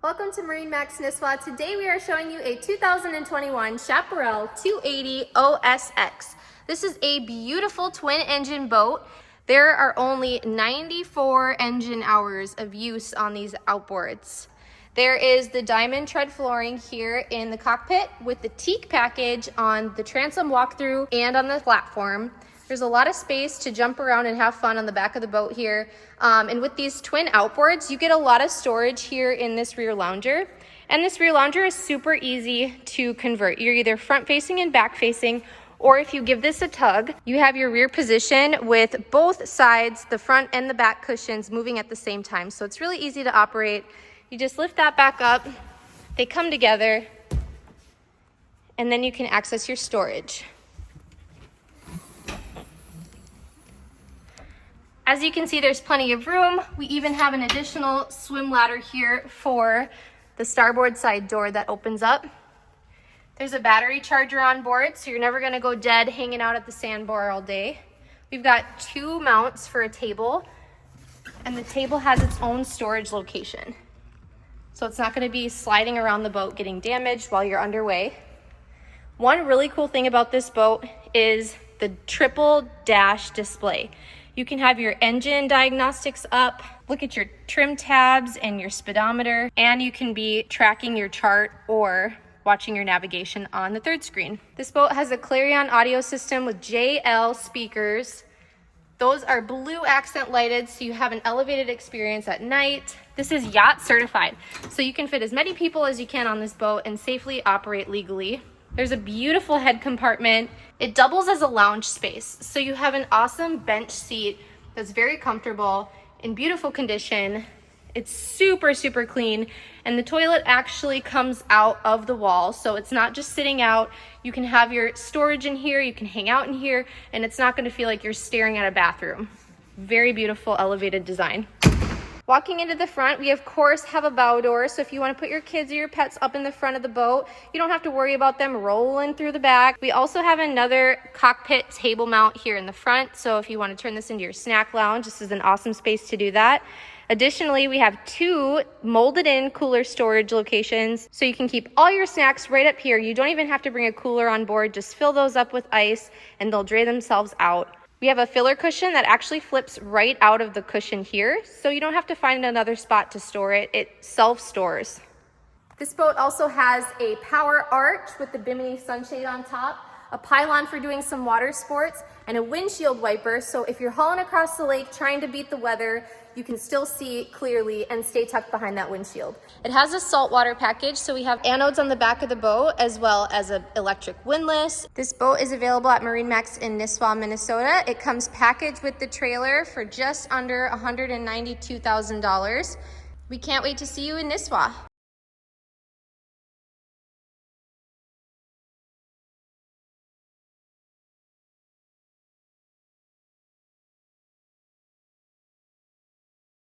Welcome to MarineMax Nisswa. Today we are showing you a 2021 Chaparral 280 OSX. This is a beautiful twin engine boat. There are only 94 engine hours of use on these outboards. There is the diamond tread flooring here in the cockpit with the teak package on the transom walkthrough and on the platform. There's a lot of space to jump around and have fun on the back of the boat here. And with these twin outboards, you get a lot of storage here in this rear lounger. And this rear lounger is super easy to convert. You're either front facing and back facing, or if you give this a tug, you have your rear position with both sides, the front and the back cushions moving at the same time. So it's really easy to operate. You just lift that back up, they come together, and then you can access your storage. As you can see, there's plenty of room. We even have an additional swim ladder here for the starboard side door that opens up. There's a battery charger on board, so you're never gonna go dead hanging out at the sandbar all day. We've got two mounts for a table, and the table has its own storage location. So it's not gonna be sliding around the boat getting damaged while you're underway. One really cool thing about this boat is the triple dash display. You can have your engine diagnostics up, look at your trim tabs and your speedometer, and you can be tracking your chart or watching your navigation on the third screen. This boat has a Clarion audio system with JL speakers. Those are blue accent lighted, so you have an elevated experience at night. This is yacht certified, so you can fit as many people as you can on this boat and safely operate legally. There's a beautiful head compartment. It doubles as a lounge space, so you have an awesome bench seat that's very comfortable, in beautiful condition. It's super, super clean, and the toilet actually comes out of the wall, so it's not just sitting out. You can have your storage in here, you can hang out in here, and it's not gonna feel like you're staring at a bathroom. Very beautiful elevated design. Walking into the front, we of course have a bow door, so if you want to put your kids or your pets up in the front of the boat, you don't have to worry about them rolling through the back. We also have another cockpit table mount here in the front, so if you want to turn this into your snack lounge, this is an awesome space to do that. Additionally, we have two molded in cooler storage locations, so you can keep all your snacks right up here. You don't even have to bring a cooler on board, just fill those up with ice and they'll drain themselves out. We have a filler cushion that actually flips right out of the cushion here, so you don't have to find another spot to store it. It self-stores. This boat also has a power arch with the Bimini sunshade on top, a pylon for doing some water sports, and a windshield wiper, so if you're hauling across the lake trying to beat the weather, you can still see clearly and stay tucked behind that windshield. It has a saltwater package, so we have anodes on the back of the boat as well as an electric windlass. This boat is available at MarineMax in Nisswa, Minnesota. It comes packaged with the trailer for just under $192,000. We can't wait to see you in Nisswa.